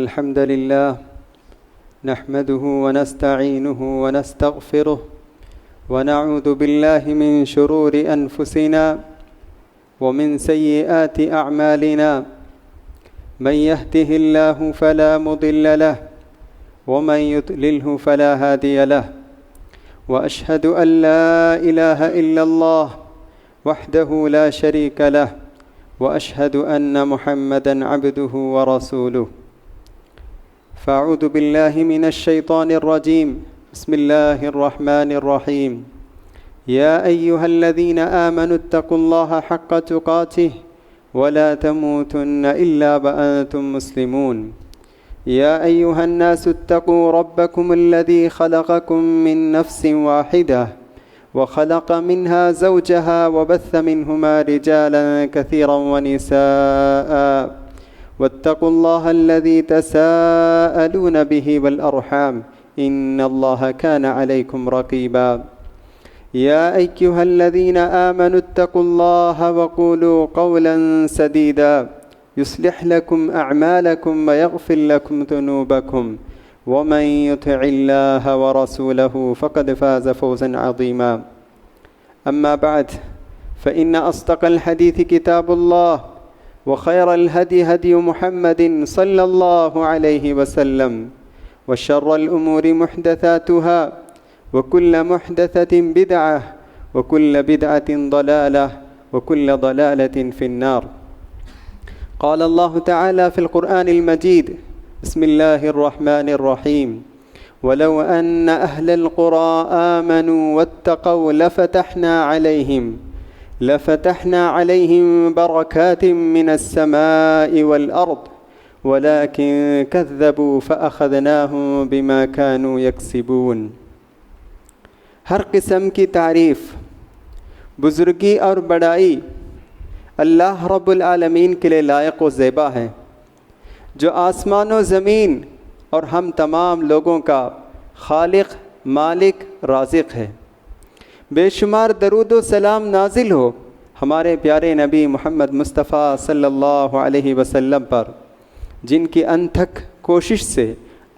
الحمد لله نحمده ونستعينه ونستغفره ونعوذ بالله من شرور أنفسنا ومن سيئات أعمالنا من يهده الله فلا مضل له ومن يضلله فلا هادي له وأشهد أن لا إله إلا الله وحده لا شريك له وأشهد أن محمدًا عبده ورسوله فأعوذ بالله من الشيطان الرجيم بسم الله الرحمن الرحيم يا أيها الذين آمنوا اتقوا الله حق تقاته ولا تموتن إلا وأنتم مسلمون يا أيها الناس اتقوا ربكم الذي خلقكم من نفس واحدة وخلق منها زوجها وبث منهما رجالا كثيرا ونساء واتقوا الله الذي تساءلون به والأرحام إن الله كان عليكم رقيبا يا أيها الذين آمنوا اتقوا الله وقولوا قولا سديدا يصلح لكم أعمالكم ويغفر لكم ذنوبكم ومن يطع الله ورسوله فقد فاز فوزا عظيما أما بعد فإن أصدق الحديث كتاب الله وخير الهدي هدي محمد صلى الله عليه وسلم وشر الأمور محدثاتها وكل محدثة بدعة وكل بدعة ضلالة وكل ضلالة في النار قال الله تعالى في القرآن المجيد بسم الله الرحمن الرحيم ولو أن أهل القرى آمنوا واتقوا لفتحنا عليهم بركات من السماء والأرض ولكن كذبوا فأخذناهم بما كانوا يكسبون. ہر قسم کی تعریف، بزرگی اور بڑائی اللہ رب العالمین کے لیے لائق و زیبا ہے، جو آسمان و زمین اور ہم تمام لوگوں کا خالق، مالک، رازق ہے۔ بے شمار درود و سلام نازل ہو ہمارے پیارے نبی محمد مصطفیٰ صلی اللہ علیہ وسلم پر، جن کی انتھک کوشش سے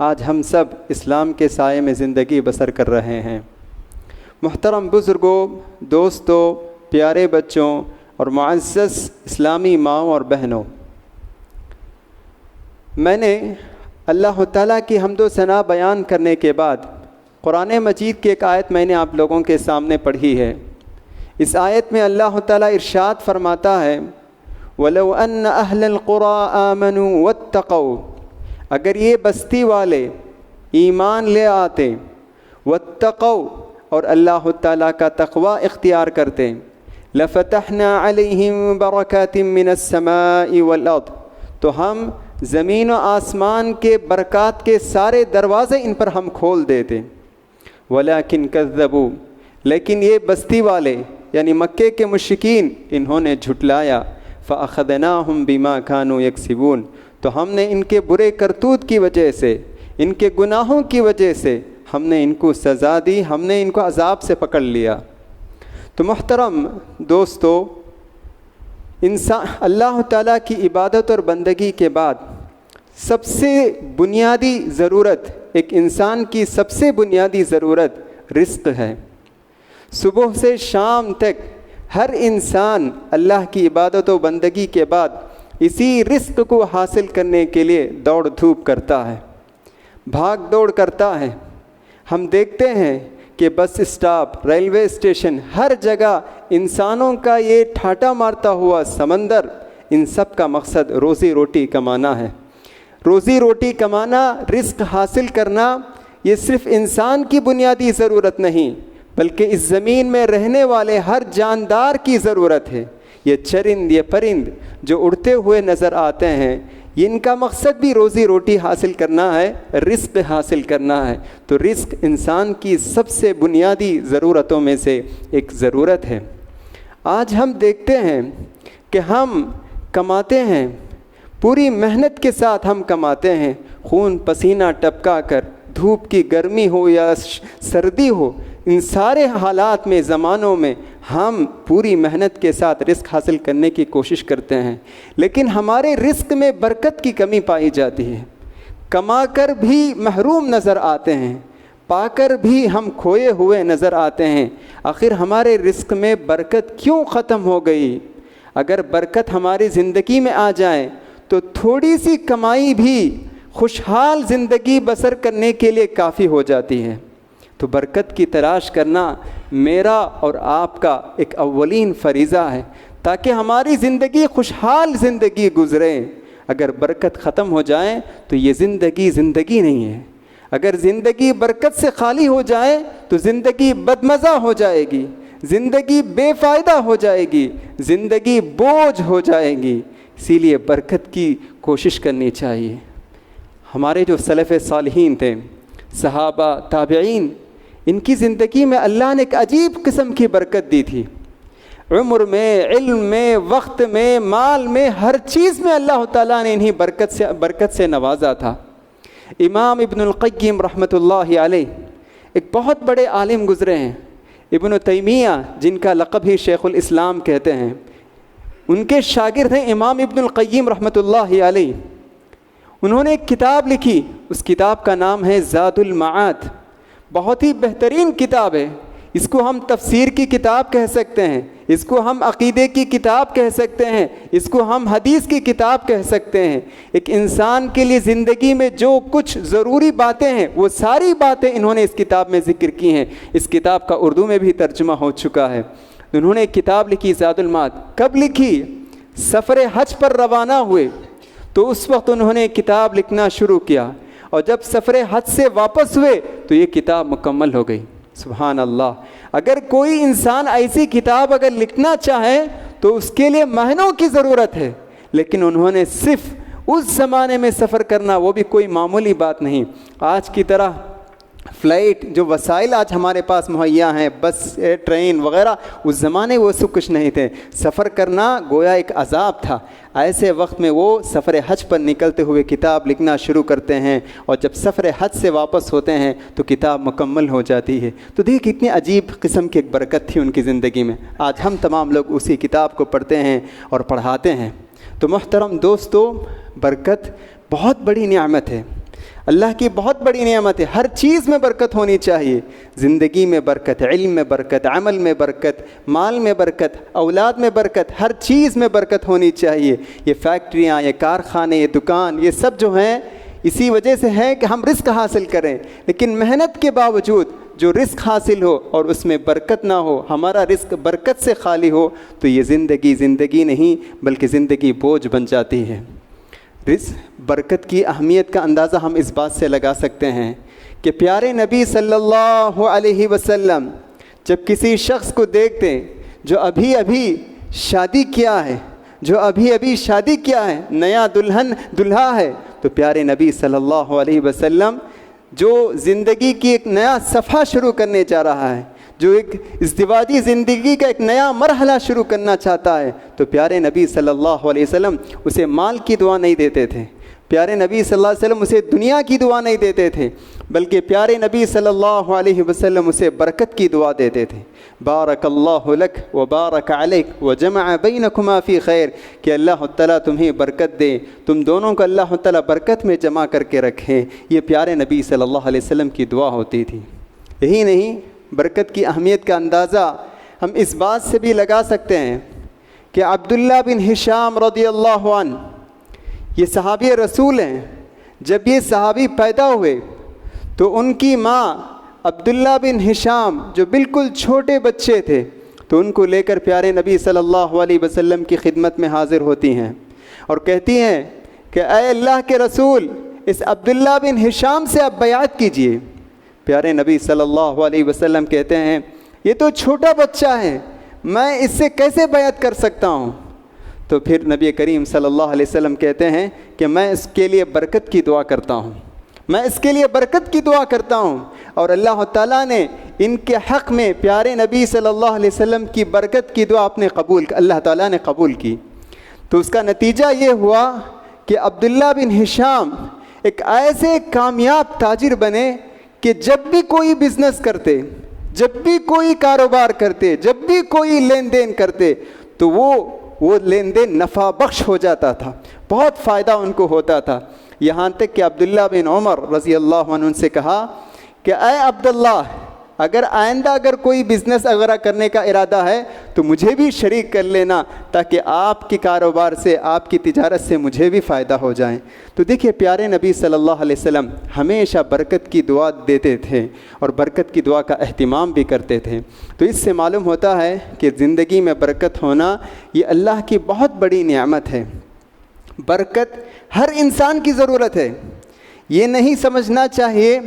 آج ہم سب اسلام کے سائے میں زندگی بسر کر رہے ہیں۔ محترم بزرگوں، دوستوں، پیارے بچوں اور معزز اسلامی ماؤں اور بہنوں، میں نے اللہ تعالیٰ کی حمد و ثنا بیان کرنے کے بعد قرآن مجید کی ایک آیت میں نے آپ لوگوں کے سامنے پڑھی ہے۔ اس آیت میں اللہ تعالیٰ ارشاد فرماتا ہے وَلَوْ أَنَّ أَهْلَ الْقُرَىٰ آمَنُوا وَاتَّقَوْا، اگر یہ بستی والے ایمان لے آتے، وَاتَّقَوْا، اور اللہ تعالیٰ کا تقوی اختیار کرتے، لَفَتَحْنَا عَلَيْهِمْ بَرَكَاتٍ مِّنَ السَّمَاءِ وَالْأَرْضِ، تو ہم زمین و آسمان کے برکات کے سارے دروازے ان پر ہم کھول دیتے۔ وَلَكِنْ كَذَّبُوا، لیکن یہ بستی والے یعنی مکے کے مشرکین انہوں نے جھٹلایا، فَأَخَذْنَاهُمْ بِمَا كَانُوا يَكْسِبُونَ، تو ہم نے ان کے برے کرتوت کی وجہ سے، ان کے گناہوں کی وجہ سے ہم نے ان کو سزا دی، ہم نے ان کو عذاب سے پکڑ لیا۔ تو محترم دوستو، انسان اللہ تعالیٰ کی عبادت اور بندگی کے بعد سب سے بنیادی ضرورت، ایک انسان کی سب سے بنیادی ضرورت رزق ہے۔ صبح سے شام تک ہر انسان اللہ کی عبادت و بندگی کے بعد اسی رزق کو حاصل کرنے کے لیے دوڑ دھوپ کرتا ہے، بھاگ دوڑ کرتا ہے۔ ہم دیکھتے ہیں کہ بس اسٹاپ، ریلوے اسٹیشن، ہر جگہ انسانوں کا یہ ٹھاٹا مارتا ہوا سمندر، ان سب کا مقصد روزی روٹی کمانا ہے۔ روزی روٹی کمانا، رزق حاصل کرنا، یہ صرف انسان کی بنیادی ضرورت نہیں بلکہ اس زمین میں رہنے والے ہر جاندار کی ضرورت ہے۔ یہ چرند، یہ پرند جو اڑتے ہوئے نظر آتے ہیں، ان کا مقصد بھی روزی روٹی حاصل کرنا ہے، رزق حاصل کرنا ہے۔ تو رزق انسان کی سب سے بنیادی ضرورتوں میں سے ایک ضرورت ہے۔ آج ہم دیکھتے ہیں کہ ہم کماتے ہیں، پوری محنت کے ساتھ ہم کماتے ہیں، خون پسینہ ٹپکا کر، دھوپ کی گرمی ہو یا سردی ہو، ان سارے حالات میں، زمانوں میں ہم پوری محنت کے ساتھ رزق حاصل کرنے کی کوشش کرتے ہیں، لیکن ہمارے رزق میں برکت کی کمی پائی جاتی ہے۔ کما کر بھی محروم نظر آتے ہیں، پا کر بھی ہم کھوئے ہوئے نظر آتے ہیں۔ آخر ہمارے رزق میں برکت کیوں ختم ہو گئی؟ اگر برکت ہماری زندگی میں آ جائے تو تھوڑی سی کمائی بھی خوشحال زندگی بسر کرنے کے لیے کافی ہو جاتی ہے۔ تو برکت کی تلاش کرنا میرا اور آپ کا ایک اولین فریضہ ہے، تاکہ ہماری زندگی خوشحال زندگی گزرے۔ اگر برکت ختم ہو جائے تو یہ زندگی نہیں ہے۔ اگر زندگی برکت سے خالی ہو جائے تو زندگی بدمزہ ہو جائے گی، زندگی بے فائدہ ہو جائے گی، زندگی بوجھ ہو جائے گی۔ اسی لیے برکت کی کوشش کرنی چاہیے۔ ہمارے جو سلف صالحین تھے، صحابہ، تابعین، ان کی زندگی میں اللہ نے ایک عجیب قسم کی برکت دی تھی۔ عمر میں، علم میں، وقت میں، مال میں، ہر چیز میں اللہ تعالیٰ نے انہیں برکت سے نوازا تھا۔ امام ابن القیم رحمۃ اللہ علیہ ایک بہت بڑے عالم گزرے ہیں۔ ابن تیمیہ، جن کا لقب ہی شیخ الاسلام کہتے ہیں، ان کے شاگرد ہیں امام ابن القیم رحمۃ اللہ علیہ۔ انہوں نے ایک کتاب لکھی، اس کتاب کا نام ہے زاد المعاد۔ بہت ہی بہترین کتاب ہے۔ اس کو ہم تفسیر کی کتاب کہہ سکتے ہیں، اس کو ہم عقیدے کی کتاب کہہ سکتے ہیں، اس کو ہم حدیث کی کتاب کہہ سکتے ہیں۔ ایک انسان کے لیے زندگی میں جو کچھ ضروری باتیں ہیں وہ ساری باتیں انہوں نے اس کتاب میں ذکر کی ہیں۔ اس کتاب کا اردو میں بھی ترجمہ ہو چکا ہے۔ انہوں نے ایک کتاب لکھی زاد المعاد۔ کب لکھی؟ سفر حج پر روانہ ہوئے تو اس وقت انہوں نے کتاب لکھنا شروع کیا، اور جب سفر حج سے واپس ہوئے تو یہ کتاب مکمل ہو گئی۔ سبحان اللہ! اگر کوئی انسان ایسی کتاب اگر لکھنا چاہے تو اس کے لیے مہینوں کی ضرورت ہے، لیکن انہوں نے صرف اس زمانے میں سفر کرنا، وہ بھی کوئی معمولی بات نہیں۔ آج کی طرح فلائٹ، جو وسائل آج ہمارے پاس مہیا ہیں، بس، ٹرین وغیرہ، اس زمانے وہ سب کچھ نہیں تھے۔ سفر کرنا گویا ایک عذاب تھا۔ ایسے وقت میں وہ سفر حج پر نکلتے ہوئے کتاب لکھنا شروع کرتے ہیں، اور جب سفر حج سے واپس ہوتے ہیں تو کتاب مکمل ہو جاتی ہے۔ تو دیکھ کتنی عجیب قسم کی ایک برکت تھی ان کی زندگی میں۔ آج ہم تمام لوگ اسی کتاب کو پڑھتے ہیں اور پڑھاتے ہیں۔ تو محترم دوستو، برکت بہت بڑی نعمت ہے، اللہ کی بہت بڑی نعمت ہے۔ ہر چیز میں برکت ہونی چاہیے۔ زندگی میں برکت، علم میں برکت، عمل میں برکت، مال میں برکت، اولاد میں برکت، ہر چیز میں برکت ہونی چاہیے۔ یہ فیکٹریاں، یہ کارخانے، یہ دکان، یہ سب جو ہیں اسی وجہ سے ہے کہ ہم رزق حاصل کریں، لیکن محنت کے باوجود جو رزق حاصل ہو اور اس میں برکت نہ ہو، ہمارا رزق برکت سے خالی ہو، تو یہ زندگی نہیں بلکہ زندگی بوجھ بن جاتی ہے۔ برکت کی اہمیت کا اندازہ ہم اس بات سے لگا سکتے ہیں کہ پیارے نبی صلی اللہ علیہ وسلم جب کسی شخص کو دیکھتے جو ابھی شادی کیا ہے، نیا دلہا ہے، تو پیارے نبی صلی اللہ علیہ وسلم جو زندگی کی ایک نیا صفحہ شروع کرنے جا رہا ہے، جو ایک ازدواجی زندگی کا ایک نیا مرحلہ شروع کرنا چاہتا ہے، تو پیارے نبی صلی اللہ علیہ وسلم اسے مال کی دعا نہیں دیتے تھے، پیارے نبی صلی اللہ علیہ وسلم اسے دنیا کی دعا نہیں دیتے تھے، بلکہ پیارے نبی صلی اللہ علیہ وسلم اسے برکت کی دعا دیتے تھے۔ بارک اللہ لک و بارک علیک و جمع بینکما فی خیر، کہ اللہ تعالیٰ تمہیں برکت دے، تم دونوں کو اللہ تعالیٰ برکت میں جمع کر کے رکھے۔ یہ پیارے نبی صلی اللہ علیہ وسلم کی دعا ہوتی تھی۔ یہی نہیں، برکت کی اہمیت کا اندازہ ہم اس بات سے بھی لگا سکتے ہیں کہ عبداللہ بن ہشام رضی اللہ عنہ، یہ صحابی رسول ہیں۔ جب یہ صحابی پیدا ہوئے تو ان کی ماں عبداللہ بن ہشام جو بالکل چھوٹے بچے تھے، تو ان کو لے کر پیارے نبی صلی اللہ علیہ وسلم کی خدمت میں حاضر ہوتی ہیں اور کہتی ہیں کہ اے اللہ کے رسول، اس عبداللہ بن ہشام سے آپ بیعت کیجئے۔ پیارے نبی صلی اللہ علیہ وسلم کہتے ہیں یہ تو چھوٹا بچہ ہے، میں اس سے کیسے بیعت کر سکتا ہوں؟ تو پھر نبی کریم صلی اللہ علیہ وسلم کہتے ہیں کہ میں اس کے لیے برکت کی دعا کرتا ہوں، اور اللہ تعالیٰ نے ان کے حق میں پیارے نبی صلی اللہ علیہ وسلم کی برکت کی دعا اللہ تعالیٰ نے قبول کی۔ تو اس کا نتیجہ یہ ہوا کہ عبداللہ بن ہشام ایک ایسے کامیاب تاجر بنے کہ جب بھی کوئی بزنس کرتے، جب بھی کوئی کاروبار کرتے، جب بھی کوئی لین دین کرتے، تو وہ لین دین نفع بخش ہو جاتا تھا، بہت فائدہ ان کو ہوتا تھا۔ یہاں تک کہ عبداللہ بن عمر رضی اللہ عنہ سے کہا کہ اے عبداللہ، اگر آئندہ کوئی بزنس وغیرہ کرنے کا ارادہ ہے تو مجھے بھی شریک کر لینا، تاکہ آپ کی کاروبار سے، آپ کی تجارت سے مجھے بھی فائدہ ہو جائے۔ تو دیکھیے پیارے نبی صلی اللہ علیہ وسلم ہمیشہ برکت کی دعا دیتے تھے اور برکت کی دعا کا اہتمام بھی کرتے تھے۔ تو اس سے معلوم ہوتا ہے کہ زندگی میں برکت ہونا یہ اللہ کی بہت بڑی نعمت ہے۔ برکت ہر انسان کی ضرورت ہے۔ یہ نہیں سمجھنا چاہیے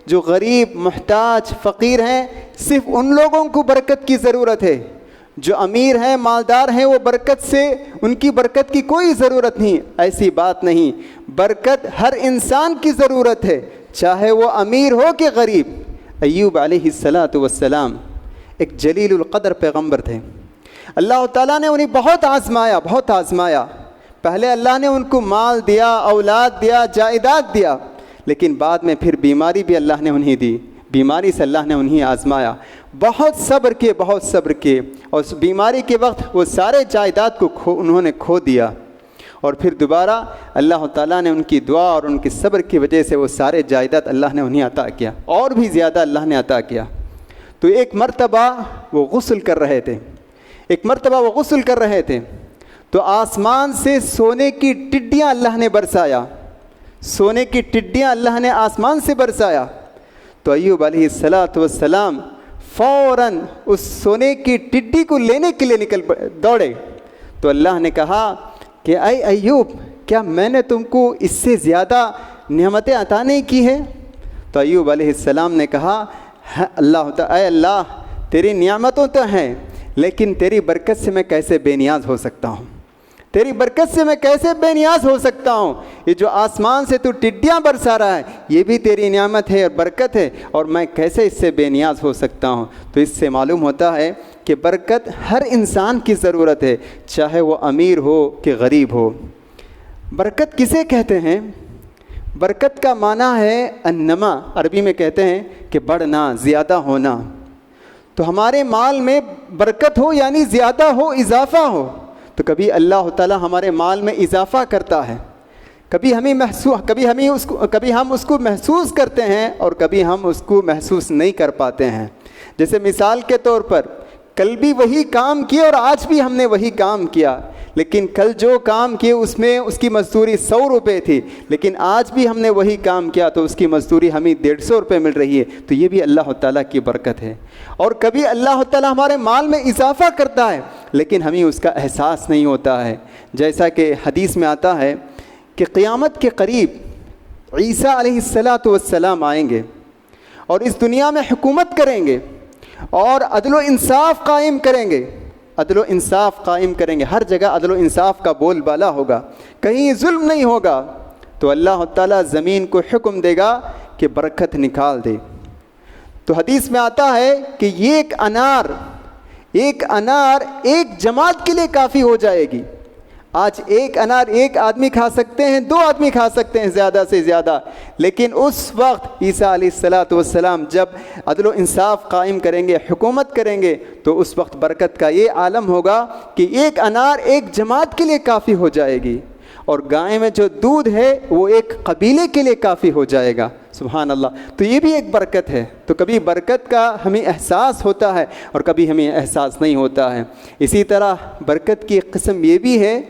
جو غریب، محتاج، فقیر ہیں صرف ان لوگوں کو برکت کی ضرورت ہے، جو امیر ہیں، مالدار ہیں، وہ برکت سے، ان کی برکت کی کوئی ضرورت نہیں۔ ایسی بات نہیں، برکت ہر انسان کی ضرورت ہے، چاہے وہ امیر ہو کہ غریب۔ ایوب علیہ السلام ایک جلیل القدر پیغمبر تھے۔ اللہ تعالیٰ نے انہیں بہت آزمایا۔ پہلے اللہ نے ان کو مال دیا، اولاد دیا، جائیداد دیا، لیکن بعد میں پھر بیماری بھی اللہ نے انہیں دی۔ بیماری سے اللہ نے انہیں آزمایا، بہت صبر کیے اور اس بیماری کے وقت وہ سارے جائیداد کو انہوں نے کھو دیا، اور پھر دوبارہ اللہ تعالیٰ نے ان کی دعا اور ان کے صبر کی وجہ سے وہ سارے جائیداد اللہ نے انہیں عطا کیا، اور بھی زیادہ اللہ نے عطا کیا۔ تو ایک مرتبہ وہ غسل کر رہے تھے تو آسمان سے سونے کی ٹڈیاں اللہ نے آسمان سے برسایا۔ تو ایوب علیہ السلام فوراً اس سونے کی ٹڈی کو لینے کے لیے دوڑے۔ تو اللہ نے کہا کہ اے ایوب، کیا میں نے تم کو اس سے زیادہ نعمتیں عطا نہیں کی ہے؟ تو ایوب علیہ السلام نے کہا اے اللہ، تیری نعمتوں تو ہیں، لیکن تیری برکت سے میں کیسے بے نیاز ہو سکتا ہوں؟ یہ جو آسمان سے تو ٹڈیاں برسا رہا ہے، یہ بھی تیری نعمت ہے اور برکت ہے، اور میں کیسے اس سے بے نیاز ہو سکتا ہوں؟ تو اس سے معلوم ہوتا ہے کہ برکت ہر انسان کی ضرورت ہے، چاہے وہ امیر ہو کہ غریب ہو۔ برکت کسے کہتے ہیں؟ برکت کا معنی ہے انما، عربی میں کہتے ہیں کہ بڑھنا، زیادہ ہونا۔ تو ہمارے مال میں برکت ہو یعنی زیادہ ہو، اضافہ ہو۔ تو کبھی اللہ تعالیٰ ہمارے مال میں اضافہ کرتا ہے، کبھی ہم اس کو محسوس کرتے ہیں اور کبھی ہم اس کو محسوس نہیں کر پاتے ہیں۔ جیسے مثال کے طور پر کل بھی وہی کام کیا اور آج بھی ہم نے وہی کام کیا، لیکن کل جو کام کیے اس میں اس کی مزدوری 100 روپے تھی، لیکن آج بھی ہم نے وہی کام کیا تو اس کی مزدوری ہمیں 150 روپے مل رہی ہے۔ تو یہ بھی اللہ تعالیٰ کی برکت ہے۔ اور کبھی اللہ تعالیٰ ہمارے مال میں اضافہ کرتا ہے لیکن ہمیں اس کا احساس نہیں ہوتا ہے۔ جیسا کہ حدیث میں آتا ہے کہ قیامت کے قریب عیسیٰ علیہ السلام آئیں گے اور اس دنیا میں حکومت کریں گے اور عدل و انصاف قائم کریں گے، ہر جگہ عدل و انصاف کا بول بالا ہوگا، کہیں ظلم نہیں ہوگا۔ تو اللہ تعالیٰ زمین کو حکم دے گا کہ برکت نکال دے۔ تو حدیث میں آتا ہے کہ یہ ایک انار ایک جماعت کے لیے کافی ہو جائے گی۔ آج ایک انار ایک آدمی کھا سکتے ہیں، 2 آدمی کھا سکتے ہیں زیادہ سے زیادہ، لیکن اس وقت عیسیٰ علیہ السلام جب عدل و انصاف قائم کریں گے، حکومت کریں گے، تو اس وقت برکت کا یہ عالم ہوگا کہ ایک انار ایک جماعت کے لیے کافی ہو جائے گی، اور گائے میں جو دودھ ہے وہ ایک قبیلے کے لیے کافی ہو جائے گا۔ سبحان اللہ۔ تو یہ بھی ایک برکت ہے۔ تو کبھی برکت کا ہمیں احساس ہوتا ہے اور کبھی ہمیں احساس نہیں ہوتا ہے۔ اسی طرح برکت کی ایک قسم یہ بھی ہے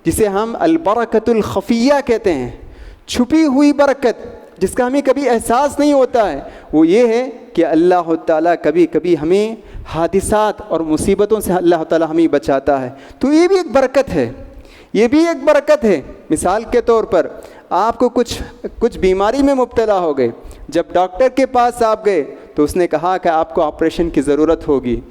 جسے ہم البرکت الخفیہ کہتے ہیں، چھپی ہوئی برکت جس کا ہمیں کبھی احساس نہیں ہوتا ہے۔ وہ یہ ہے کہ اللہ تعالیٰ کبھی کبھی ہمیں حادثات اور مصیبتوں سے اللہ تعالیٰ ہمیں بچاتا ہے۔ تو یہ بھی ایک برکت ہے۔ مثال کے طور پر آپ کو کچھ بیماری میں مبتلا ہو گئے، جب ڈاکٹر کے پاس آپ گئے تو اس نے کہا کہ آپ کو آپریشن کی ضرورت ہوگی،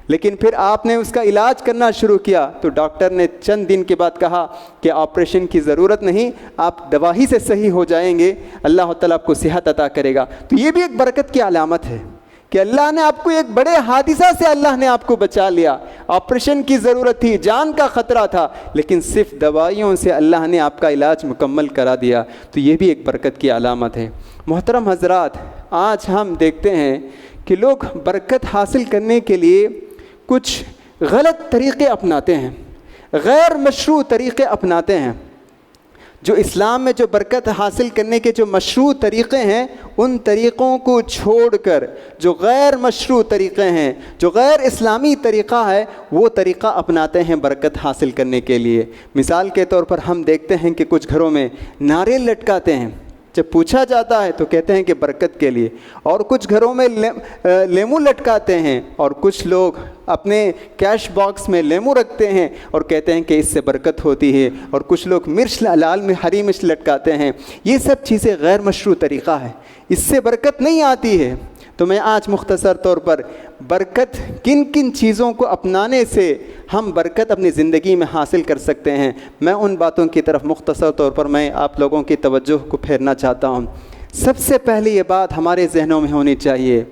لیکن پھر آپ نے اس کا علاج کرنا شروع کیا تو ڈاکٹر نے چند دن کے بعد کہا کہ آپریشن کی ضرورت نہیں، آپ دوا ہی سے صحیح ہو جائیں گے، اللہ تعالیٰ آپ کو صحت عطا کرے گا۔ تو یہ بھی ایک برکت کی علامت ہے کہ اللہ نے آپ کو ایک بڑے حادثہ سے اللہ نے آپ کو بچا لیا، آپریشن کی ضرورت تھی، جان کا خطرہ تھا، لیکن صرف دوائیوں سے اللہ نے آپ کا علاج مکمل کرا دیا۔ تو یہ بھی ایک برکت کی علامت ہے۔ محترم حضرات، آج ہم دیکھتے ہیں کہ لوگ برکت حاصل کرنے کے لیے کچھ غلط طریقے اپناتے ہیں، غیر مشروع طریقے اپناتے ہیں۔ جو اسلام میں جو برکت حاصل کرنے کے جو مشروع طریقے ہیں ان طریقوں کو چھوڑ کر جو غیر مشروع طریقے ہیں، جو غیر اسلامی طریقہ ہے، وہ طریقہ اپناتے ہیں برکت حاصل کرنے کے لیے۔ مثال کے طور پر ہم دیکھتے ہیں کہ کچھ گھروں میں ناریل لٹکاتے ہیں، جب پوچھا جاتا ہے تو کہتے ہیں کہ برکت کے لیے، اور کچھ گھروں میں لیمو لٹکاتے ہیں، اور کچھ لوگ اپنے کیش باکس میں لیمو رکھتے ہیں اور کہتے ہیں کہ اس سے برکت ہوتی ہے، اور کچھ لوگ مرچ لال میں ہری مرچ لٹکاتے ہیں۔ یہ سب چیزیں غیر مشروع طریقہ ہے، اس سے برکت نہیں آتی ہے۔ تو میں آج مختصر طور پر برکت کن کن چیزوں کو اپنانے سے ہم برکت اپنی زندگی میں حاصل کر سکتے ہیں، میں ان باتوں کی طرف مختصر طور پر میں آپ لوگوں کی توجہ کو پھیرنا چاہتا ہوں۔ سب سے پہلے یہ بات ہمارے ذہنوں میں ہونی چاہیے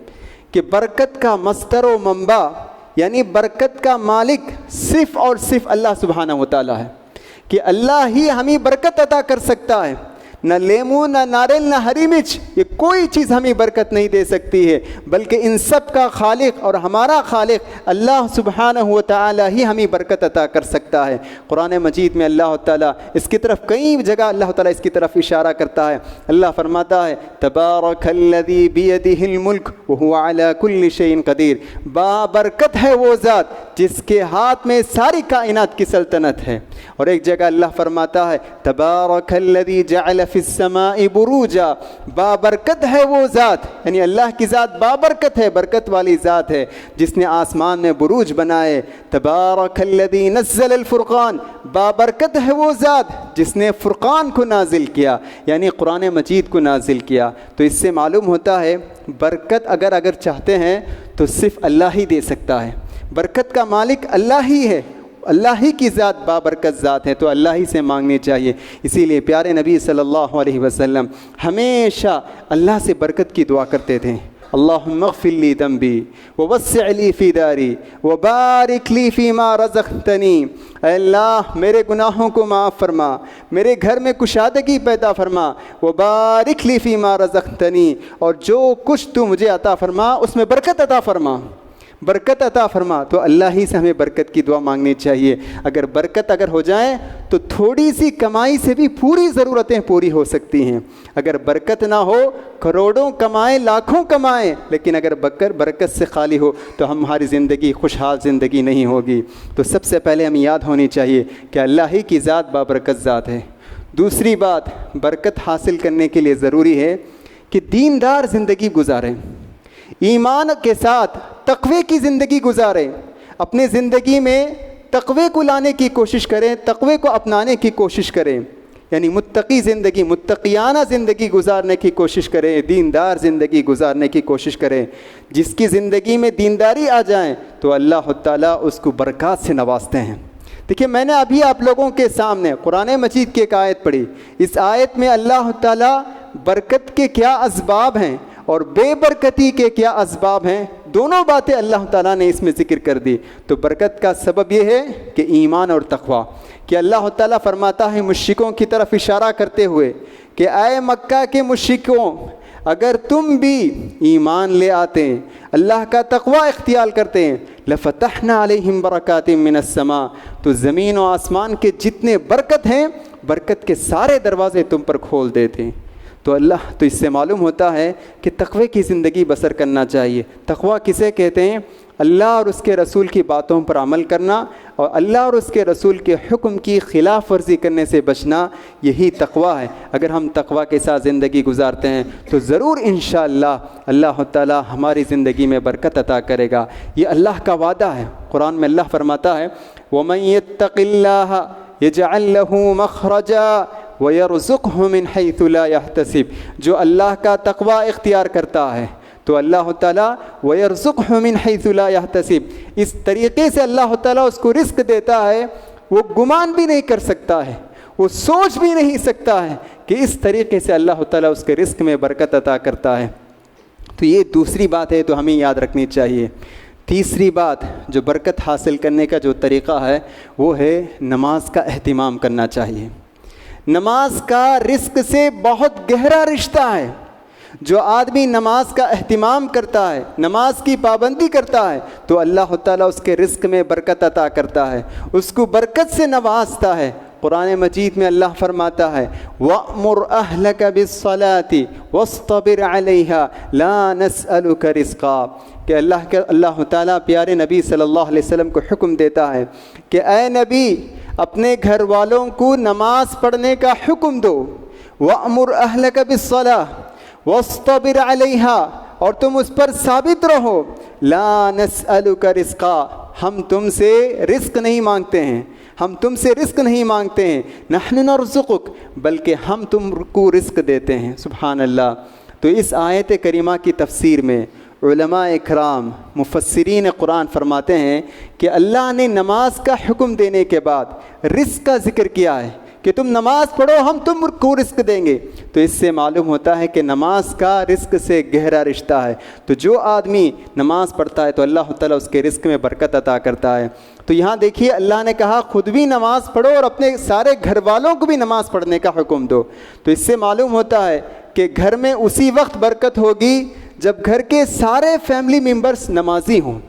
کہ برکت کا مصدر و منبع یعنی برکت کا مالک صرف اور صرف اللہ سبحانہ و تعالیٰ ہے، کہ اللہ ہی ہمیں برکت عطا کر سکتا ہے۔ نہ لیمو، نہ ناریل، نہ ہری مرچ، یہ کوئی چیز ہمیں برکت نہیں دے سکتی ہے، بلکہ ان سب کا خالق اور ہمارا خالق اللہ سبحانہ و تعالی ہی ہمیں برکت عطا کر سکتا ہے۔ قرآن مجید میں اللہ تعالیٰ اس کی طرف کئی جگہ اللہ تعالیٰ اس کی طرف اشارہ کرتا ہے۔ اللہ فرماتا ہے تبارک الذی بیدہ الملک وہو علی کل شیء قدیر، بابرکت ہے وہ ذات جس کے ہاتھ میں ساری کائنات کی سلطنت ہے۔ اور ایک جگہ اللہ فرماتا ہے تبارک الذی جعل فی السماء بروجا، بابرکت ہے وہ ذات، یعنی اللہ کی ذات بابرکت ہے، برکت والی ذات ہے جس نے آسمان میں بروج بنائے۔ تبارک الذی نزل الفرقان، بابرکت ہے وہ ذات جس نے فرقان کو نازل کیا، یعنی قرآن مجید کو نازل کیا۔ تو اس سے معلوم ہوتا ہے برکت اگر چاہتے ہیں تو صرف اللہ ہی دے سکتا ہے، برکت کا مالک اللہ ہی ہے، اللہ ہی کی ذات بابرکت ذات ہے، تو اللہ ہی سے مانگنی چاہیے۔ اسی لیے پیارے نبی صلی اللہ علیہ وسلم ہمیشہ اللہ سے برکت کی دعا کرتے تھے۔ اللہم اغفر لی ذنبی ووسع لی فی داری وبارک لی فیما رزقتنی، اے اللہ میرے گناہوں کو معاف فرما، میرے گھر میں کشادگی پیدا فرما، وبارک لی فیما رزقتنی، اور جو کچھ تو مجھے عطا فرما اس میں برکت عطا فرما، برکت عطا فرما۔ تو اللہ ہی سے ہمیں برکت کی دعا مانگنی چاہیے۔ اگر برکت ہو جائے تو تھوڑی سی کمائی سے بھی پوری ضرورتیں پوری ہو سکتی ہیں۔ اگر برکت نہ ہو، کروڑوں کمائیں، لاکھوں کمائیں، لیکن اگر برکت سے خالی ہو تو ہماری زندگی خوشحال زندگی نہیں ہوگی۔ تو سب سے پہلے ہمیں یاد ہونی چاہیے کہ اللہ ہی کی ذات بابرکت ذات ہے۔ دوسری بات، برکت حاصل کرنے کے لیے ضروری ہے کہ دیندار زندگی گزاریں، ایمان کے ساتھ تقوی کی زندگی گزاریں، اپنے زندگی میں تقوی کو لانے کی کوشش کریں، تقوی کو اپنانے کی کوشش کریں، یعنی متقی زندگی، متقیانہ زندگی گزارنے کی کوشش کریں، دیندار زندگی گزارنے کی کوشش کریں۔ جس کی زندگی میں دینداری آ جائیں تو اللہ تعالیٰ اس کو برکات سے نوازتے ہیں۔ دیکھیے میں نے ابھی آپ لوگوں کے سامنے قرآن مجید کی ایک آیت پڑھی، اس آیت میں اللہ تعالیٰ برکت کے کیا اسباب ہیں اور بے برکتی کے کیا اسباب ہیں، دونوں باتیں اللہ تعالیٰ نے اس میں ذکر کر دی۔ تو برکت کا سبب یہ ہے کہ ایمان اور تقوی، کہ اللہ تعالیٰ فرماتا ہے مشرکوں کی طرف اشارہ کرتے ہوئے کہ اے مکہ کے مشرکوں، اگر تم بھی ایمان لے آتے ہیں، اللہ کا تقوی اختیار کرتے ہیں، لفتحنا علیہم برکات من السماء، تو زمین و آسمان کے جتنے برکت ہیں، برکت کے سارے دروازے تم پر کھول دیتے ہیں۔ تو اس سے معلوم ہوتا ہے کہ تقوی کی زندگی بسر کرنا چاہیے۔ تقوی کسے کہتے ہیں؟ اللہ اور اس کے رسول کی باتوں پر عمل کرنا اور اللہ اور اس کے رسول کے حکم کی خلاف ورزی کرنے سے بچنا، یہی تقوی ہے۔ اگر ہم تقوی کے ساتھ زندگی گزارتے ہیں تو ضرور انشاءاللہ اللہ تعالیٰ ہماری زندگی میں برکت عطا کرے گا۔ یہ اللہ کا وعدہ ہے۔ قرآن میں اللہ فرماتا ہے وَمَن يَتَّقِ اللَّهَ يَجْعَل لَّهُ مَخْرَجًا وَيَرْزُقْهُ مِنْ حَيْثُ لَا يَحْتَسِبُ، جو اللہ کا تقوی اختیار کرتا ہے تو اللہ تعالیٰ وَيَرْزُقْهُ مِنْ حَيْثُ لَا يَحْتَسِبُ، اس طریقے سے اللہ تعالیٰ اس کو رزق دیتا ہے، وہ گمان بھی نہیں کر سکتا ہے، وہ سوچ بھی نہیں سکتا ہے کہ اس طریقے سے اللہ تعالیٰ اس کے رزق میں برکت عطا کرتا ہے۔ تو یہ دوسری بات ہے، تو ہمیں یاد رکھنی چاہیے۔ تیسری بات جو برکت حاصل کرنے کا جو طریقہ ہے وہ ہے نماز کا اہتمام کرنا چاہیے۔ نماز کا رزق سے بہت گہرا رشتہ ہے۔ جو آدمی نماز کا اہتمام کرتا ہے، نماز کی پابندی کرتا ہے، تو اللہ تعالیٰ اس کے رزق میں برکت عطا کرتا ہے، اس کو برکت سے نوازتا ہے۔ قرآن مجید میں اللہ فرماتا ہے وَأْمُرْ أَهْلَكَ بِالصَّلَاةِ وَاصْطَبِرْ عَلَيْهَا لَا نَسْأَلُكَ رِزْقًا، کہ اللہ تعالیٰ پیارے نبی صلی اللہ علیہ وسلم کو حکم دیتا ہے کہ اے نبی اپنے گھر والوں کو نماز پڑھنے کا حکم دو، وَأْمُرْ أَهْلَكَ بِالصَّلَاةِ وَاصْطَبِرْ عَلَيْهَا، اور تم اس پر ثابت رہو، لا نسألک رزقا، ہم تم سے رزق نہیں مانگتے ہیں، ہم تم سے رزق نہیں مانگتے ہیں، نحن نرزقک، بلکہ ہم تم کو رزق دیتے ہیں۔ سبحان اللہ۔ تو اس آیت کریمہ کی تفسیر میں علماء اکرام مفسرین قرآن فرماتے ہیں کہ اللہ نے نماز کا حکم دینے کے بعد رزق کا ذکر کیا ہے کہ تم نماز پڑھو ہم تم کو رزق دیں گے، تو اس سے معلوم ہوتا ہے کہ نماز کا رزق سے گہرا رشتہ ہے۔ تو جو آدمی نماز پڑھتا ہے تو اللہ تعالیٰ اس کے رزق میں برکت عطا کرتا ہے۔ تو یہاں دیکھیے اللہ نے کہا خود بھی نماز پڑھو اور اپنے سارے گھر والوں کو بھی نماز پڑھنے کا حکم دو۔ تو اس سے معلوم ہوتا ہے کہ گھر میں اسی وقت برکت ہوگی جب گھر کے سارے فیملی ممبرز نمازی ہوں۔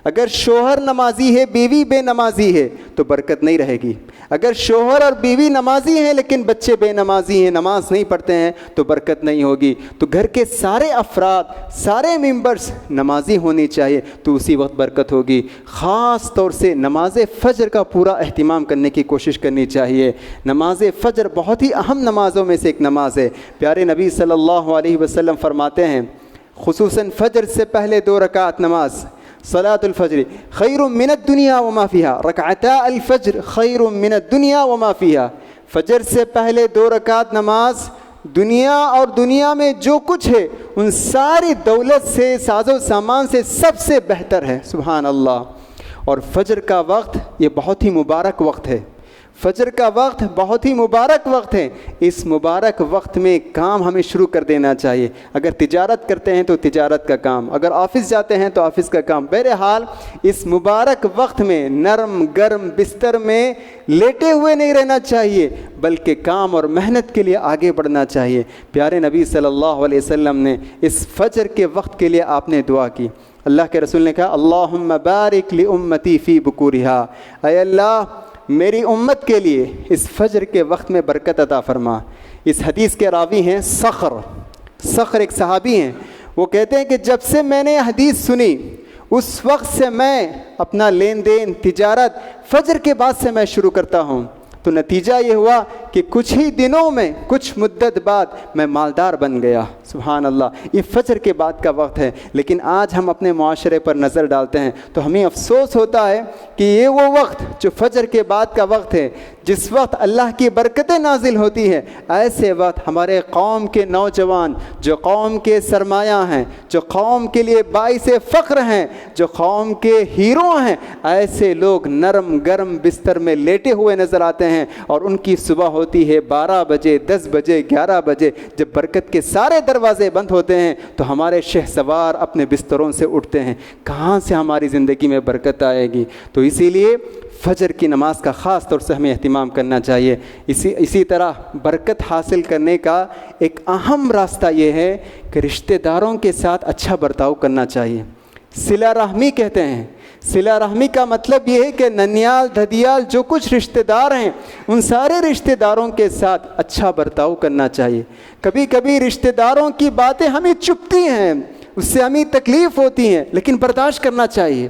اگر شوہر نمازی ہے بیوی بے نمازی ہے تو برکت نہیں رہے گی، اگر شوہر اور بیوی نمازی ہیں لیکن بچے بے نمازی ہیں، نماز نہیں پڑھتے ہیں، تو برکت نہیں ہوگی۔ تو گھر کے سارے افراد سارے ممبرز نمازی ہونی چاہیے تو اسی وقت برکت ہوگی۔ خاص طور سے نماز فجر کا پورا اہتمام کرنے کی کوشش کرنی چاہیے۔ نماز فجر بہت ہی اہم نمازوں میں سے ایک نماز ہے۔ پیارے نبی صلی اللہ علیہ وسلم فرماتے ہیں خصوصاً فجر سے پہلے 2 رکعت نماز، صلاۃ الفجر خیر من الدنیا وما فیہا، رکعتا الفجر خیر من الدنیا وما فیہا، فجر سے پہلے 2 رکعت نماز دنیا اور دنیا میں جو کچھ ہے ان ساری دولت سے ساز و سامان سے سب سے بہتر ہے۔ سبحان اللہ۔ اور فجر کا وقت یہ بہت ہی مبارک وقت ہے، فجر کا وقت بہت ہی مبارک وقت ہے۔ اس مبارک وقت میں کام ہمیں شروع کر دینا چاہیے۔ اگر تجارت کرتے ہیں تو تجارت کا کام، اگر آفس جاتے ہیں تو آفس کا کام۔ بہرحال اس مبارک وقت میں نرم گرم بستر میں لیٹے ہوئے نہیں رہنا چاہیے بلکہ کام اور محنت کے لیے آگے بڑھنا چاہیے۔ پیارے نبی صلی اللہ علیہ وسلم نے اس فجر کے وقت کے لیے آپ نے دعا کی۔ اللہ کے رسول نے کہا اللہم بارک لامتی فی بکورہا، اے اللہ میری امت کے لیے اس فجر کے وقت میں برکت عطا فرما۔ اس حدیث کے راوی ہیں صخر ایک صحابی ہیں، وہ کہتے ہیں کہ جب سے میں نے حدیث سنی اس وقت سے میں اپنا لین دین تجارت فجر کے بعد سے میں شروع کرتا ہوں، تو نتیجہ یہ ہوا کہ کچھ ہی دنوں میں کچھ مدت بعد میں مالدار بن گیا۔ سبحان اللہ۔ یہ فجر کے بعد کا وقت ہے، لیکن آج ہم اپنے معاشرے پر نظر ڈالتے ہیں تو ہمیں افسوس ہوتا ہے کہ یہ وہ وقت جو فجر کے بعد کا وقت ہے جس وقت اللہ کی برکتیں نازل ہوتی ہیں، ایسے وقت ہمارے قوم کے نوجوان جو قوم کے سرمایہ ہیں، جو قوم کے لیے باعث فخر ہیں، جو قوم کے ہیرو ہیں، ایسے لوگ نرم گرم بستر میں لیٹے ہوئے نظر آتے ہیں اور ان کی صبح ہوتی ہے 12 بجے 10 بجے 11 بجے، جب برکت کے سارے دروازے بند ہوتے ہیں تو ہمارے شہسوار اپنے بستروں سے اٹھتے ہیں۔ کہاں سے ہماری زندگی میں برکت آئے گی؟ تو اسی لیے فجر کی نماز کا خاص طور سے ہمیں اہتمام کرنا چاہیے۔ اسی طرح برکت حاصل کرنے کا ایک اہم راستہ یہ ہے کہ رشتہ داروں کے ساتھ اچھا برتاؤ کرنا چاہیے۔ صلہ رحمی کہتے ہیں۔ صلہ رحمی کا مطلب یہ ہے کہ ننیال دھدیال جو کچھ رشتہ دار ہیں ان سارے رشتہ داروں کے ساتھ اچھا برتاؤ کرنا چاہیے۔ کبھی کبھی رشتہ داروں کی باتیں ہمیں چبھتی ہیں، اس سے ہمیں تکلیف ہوتی ہیں، لیکن برداشت کرنا چاہیے۔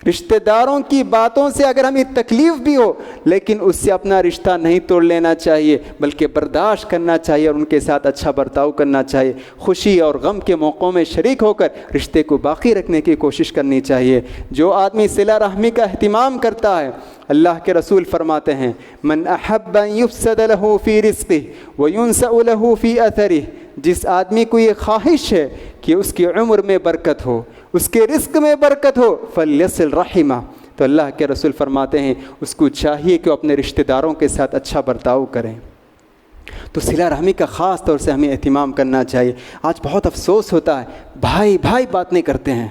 رشتہ داروں کی باتوں سے اگر ہمیں تکلیف بھی ہو لیکن اس سے اپنا رشتہ نہیں توڑ لینا چاہیے بلکہ برداشت کرنا چاہیے اور ان کے ساتھ اچھا برتاؤ کرنا چاہیے۔ خوشی اور غم کے موقعوں میں شریک ہو کر رشتے کو باقی رکھنے کی کوشش کرنی چاہیے۔ جو آدمی صلہ رحمی کا اہتمام کرتا ہے، اللہ کے رسول فرماتے ہیں من احب ان یفسد له فی رزقہ وینسأ له فی اثرہ، جس آدمی کو یہ خواہش ہے کہ اس کی عمر میں برکت ہو، اس کے رزق میں برکت ہو، فلیصل رحمہ، تو اللہ کے رسول فرماتے ہیں اس کو چاہیے کہ وہ اپنے رشتہ داروں کے ساتھ اچھا برتاؤ کریں۔ تو صلہ رحمی کا خاص طور سے ہمیں اہتمام کرنا چاہیے۔ آج بہت افسوس ہوتا ہے بھائی بات نہیں کرتے ہیں،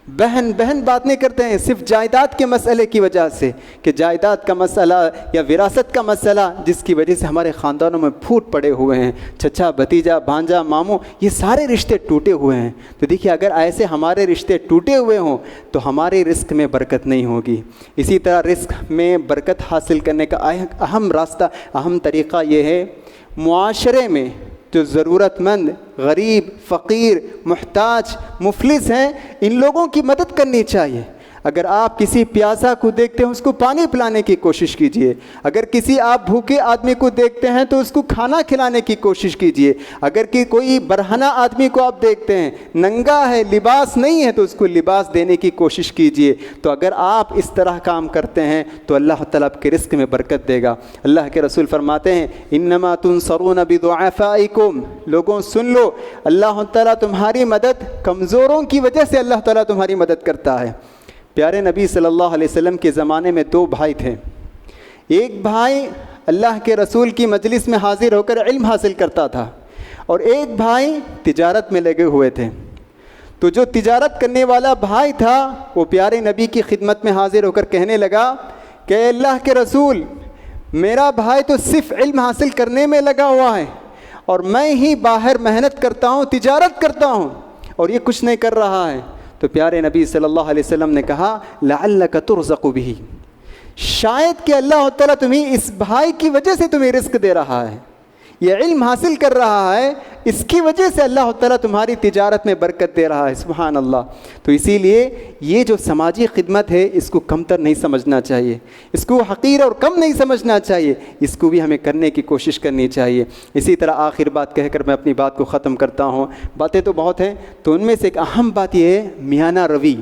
بہن بہن بات نہیں کرتے ہیں صرف جائیداد کے مسئلے کی وجہ سے، کہ جائیداد کا مسئلہ یا وراثت کا مسئلہ جس کی وجہ سے ہمارے خاندانوں میں پھوٹ پڑے ہوئے ہیں، چچا بھتیجا بھانجا ماموں، یہ سارے رشتے ٹوٹے ہوئے ہیں۔ تو دیکھیے اگر ایسے ہمارے رشتے ٹوٹے ہوئے ہوں تو ہمارے رزق میں برکت نہیں ہوگی۔ اسی طرح رزق میں برکت حاصل کرنے کا اہم راستہ، اہم طریقہ یہ ہے، معاشرے میں جو ضرورت مند، غریب، فقیر، محتاج، مفلس ہیں، ان لوگوں کی مدد کرنی چاہیے۔ اگر آپ کسی پیاسا کو دیکھتے ہیں اس کو پانی پلانے کی کوشش کیجئے، اگر کسی آپ بھوکے آدمی کو دیکھتے ہیں تو اس کو کھانا کھلانے کی کوشش کیجئے، اگر کہ کوئی برہنہ آدمی کو آپ دیکھتے ہیں ننگا ہے، لباس نہیں ہے، تو اس کو لباس دینے کی کوشش کیجئے۔ تو اگر آپ اس طرح کام کرتے ہیں تو اللہ تعالیٰ آپ کے رزق میں برکت دے گا۔ اللہ کے رسول فرماتے ہیں انما تنصرون بضعفائکم، لوگوں سن لو، اللہ تعالیٰ تمہاری مدد کمزوروں کی وجہ سے اللہ تعالیٰ تمہاری مدد کرتا ہے۔ پیارے نبی صلی اللہ علیہ وسلم کے زمانے میں 2 بھائی تھے۔ ایک بھائی اللہ کے رسول کی مجلس میں حاضر ہو کر علم حاصل کرتا تھا، اور ایک بھائی تجارت میں لگے ہوئے تھے۔ تو جو تجارت کرنے والا بھائی تھا وہ پیارے نبی کی خدمت میں حاضر ہو کر کہنے لگا کہ اے اللہ کے رسول، میرا بھائی تو صرف علم حاصل کرنے میں لگا ہوا ہے، اور میں ہی باہر محنت کرتا ہوں، تجارت کرتا ہوں، اور یہ کچھ نہیں کر رہا ہے۔ تو پیارے نبی صلی اللہ علیہ وسلم نے کہا لعلک ترزق بہ، شاید کہ اللہ تعالیٰ تمہیں اس بھائی کی وجہ سے تمہیں رزق دے رہا ہے، یہ علم حاصل کر رہا ہے، اس کی وجہ سے اللہ تعالیٰ تمہاری تجارت میں برکت دے رہا ہے۔ سبحان اللہ۔ تو اسی لیے یہ جو سماجی خدمت ہے اس کو کمتر نہیں سمجھنا چاہیے، اس کو حقیر اور کم نہیں سمجھنا چاہیے، اس کو بھی ہمیں کرنے کی کوشش کرنی چاہیے۔ اسی طرح آخر بات کہہ کر میں اپنی بات کو ختم کرتا ہوں۔ باتیں تو بہت ہیں، تو ان میں سے ایک اہم بات یہ ہے میانہ روی،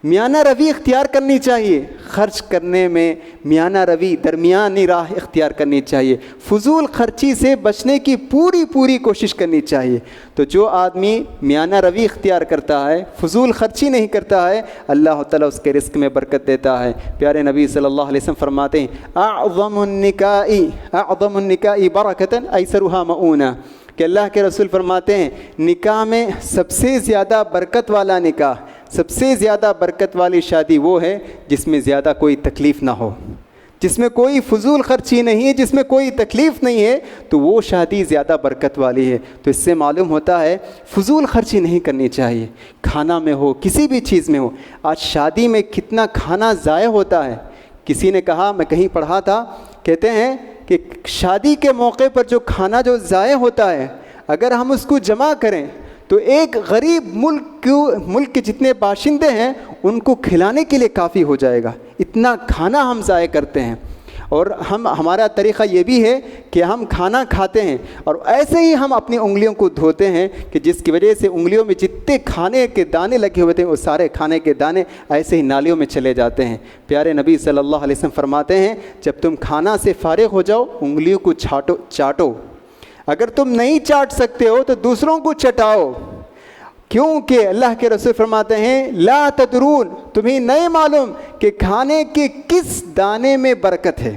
میانہ روی اختیار کرنی چاہیے۔ خرچ کرنے میں میانہ روی، درمیانی راہ اختیار کرنی چاہیے، فضول خرچی سے بچنے کی پوری کوشش کرنی چاہیے۔ تو جو آدمی میانہ روی اختیار کرتا ہے، فضول خرچی نہیں کرتا ہے، اللہ تعالیٰ اس کے رزق میں برکت دیتا ہے۔ پیارے نبی صلی اللہ علیہ وسلم فرماتے ہیں اعظم النکاء برکتاً ایسرها مؤونہ، کہ اللہ کے رسول فرماتے ہیں نکاح میں سب سے زیادہ برکت والا نکاح، سب سے زیادہ برکت والی شادی وہ ہے جس میں زیادہ کوئی تکلیف نہ ہو، جس میں کوئی فضول خرچی نہیں ہے، جس میں کوئی تکلیف نہیں ہے، تو وہ شادی زیادہ برکت والی ہے۔ تو اس سے معلوم ہوتا ہے فضول خرچی نہیں کرنی چاہیے، کھانا میں ہو، کسی بھی چیز میں ہو۔ آج شادی میں کتنا کھانا ضائع ہوتا ہے۔ کسی نے کہا، میں کہیں پڑھا تھا، کہتے ہیں کہ شادی کے موقع پر جو کھانا جو ضائع ہوتا ہے، اگر ہم اس کو جمع کریں تو ایک غریب ملک کے جتنے باشندے ہیں ان کو کھلانے کے لیے کافی ہو جائے گا، اتنا کھانا ہم ضائع کرتے ہیں۔ اور ہمارا طریقہ یہ بھی ہے کہ ہم کھانا کھاتے ہیں اور ایسے ہی ہم اپنی انگلیوں کو دھوتے ہیں، کہ جس کی وجہ سے انگلیوں میں جتنے کھانے کے دانے لگے ہوئے تھے وہ سارے کھانے کے دانے ایسے ہی نالیوں میں چلے جاتے ہیں۔ پیارے نبی صلی اللہ علیہ وسلم فرماتے ہیں جب تم کھانا سے فارغ ہو جاؤ انگلیوں کو چاٹو، اگر تم نہیں چاٹ سکتے ہو تو دوسروں کو چٹاؤ، کیونکہ اللہ کے رسول فرماتے ہیں لا تدرون، تمہیں نہیں معلوم کہ کھانے کے کس دانے میں برکت ہے،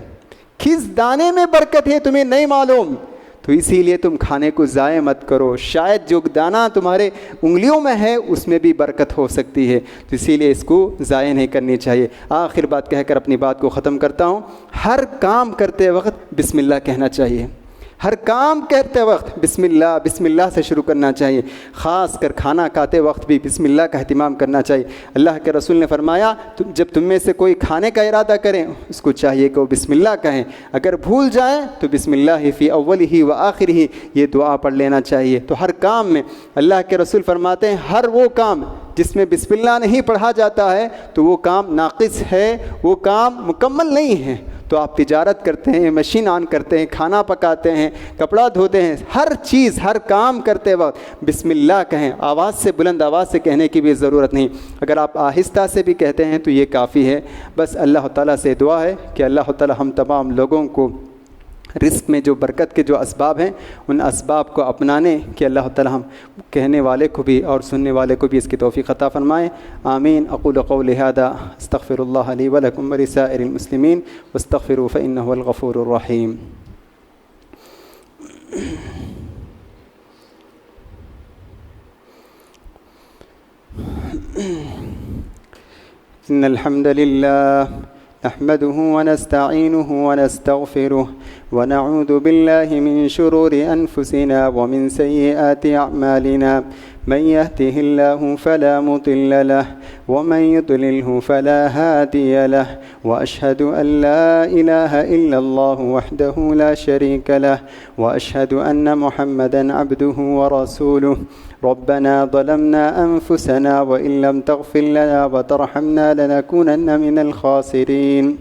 کس دانے میں برکت ہے تمہیں نہیں معلوم۔ تو اسی لیے تم کھانے کو ضائع مت کرو، شاید جو دانہ تمہارے انگلیوں میں ہے اس میں بھی برکت ہو سکتی ہے، تو اسی لیے اس کو ضائع نہیں کرنی چاہیے۔ آخر بات کہہ کر اپنی بات کو ختم کرتا ہوں، ہر کام کرتے وقت بسم اللہ کہنا چاہیے، ہر کام کرتے وقت بسم اللہ سے شروع کرنا چاہیے، خاص کر کھانا کھاتے وقت بھی بسم اللہ کا اہتمام کرنا چاہیے۔ اللہ کے رسول نے فرمایا جب تم میں سے کوئی کھانے کا ارادہ کریں اس کو چاہیے کہ وہ بسم اللہ کہیں، اگر بھول جائیں تو بسم اللہ فی اولہ و آخرہ یہ دعا پڑھ لینا چاہیے۔ تو ہر کام میں اللہ کے رسول فرماتے ہیں ہر وہ کام جس میں بسم اللہ نہیں پڑھا جاتا ہے تو وہ کام ناقص ہے، وہ کام مکمل نہیں ہے۔ تو آپ تجارت کرتے ہیں، مشین آن کرتے ہیں، کھانا پکاتے ہیں، کپڑا دھوتے ہیں، ہر چیز ہر کام کرتے وقت بسم اللہ کہیں، آواز سے بلند آواز سے کہنے کی بھی ضرورت نہیں، اگر آپ آہستہ سے بھی کہتے ہیں تو یہ کافی ہے۔ بس اللہ تعالیٰ سے دعا ہے کہ اللہ تعالیٰ ہم تمام لوگوں کو رزق میں جو برکت کے جو اسباب ہیں ان اسباب کو اپنانے کہ اللہ تعالیٰ ہم کہنے والے کو بھی اور سننے والے کو بھی اس کی توفیق عطا فرمائیں۔ آمین۔ اقول قولی ھذا استغفر اللہ لی ولکم ولسائر المسلمین واستغفروہ فإنہ هو الغفور الرحیم۔ إن الحمد لله نحمده ونستعينه ونستغفره ونعوذ بالله من شرور أنفسنا ومن سيئات أعمالنا. من يهده الله فلا مضل له ومن يضلله فلا هادي له وأشهد أن لا إله إلا الله وحده لا شريك له وأشهد أن محمدا عبده ورسوله. ربنا ظلمنا أنفسنا وإن لم تغفر لنا وترحمنا لنكونن من الخاسرين.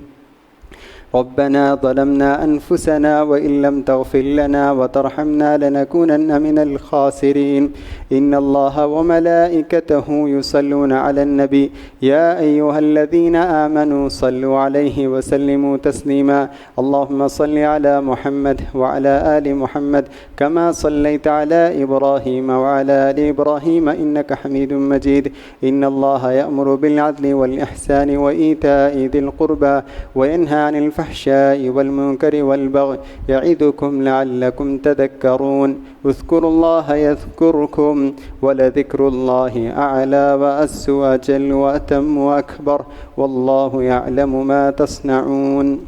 ربنا ظلمنا أنفسنا وإن لم تغفر لنا وترحمنا لنكونن من الخاسرين. إن الله وملائكته يصلون على النبي يا أيها الذين آمنوا صلوا عليه وسلموا تسليما. اللهم صل على محمد وعلى آل محمد كما صليت على إبراهيم وعلى آل إبراهيم إنك حميد مجيد. إن الله يأمر بالعدل والإحسان وإيتاء ذي القربى وينهى عن الفحشاء والمنكر والبغي يعظكم لعلكم تذكرون. اذكروا الله يذكركم ولذكر الله أعلى وأس وأجل وأتم وأكبر والله يعلم ما تصنعون.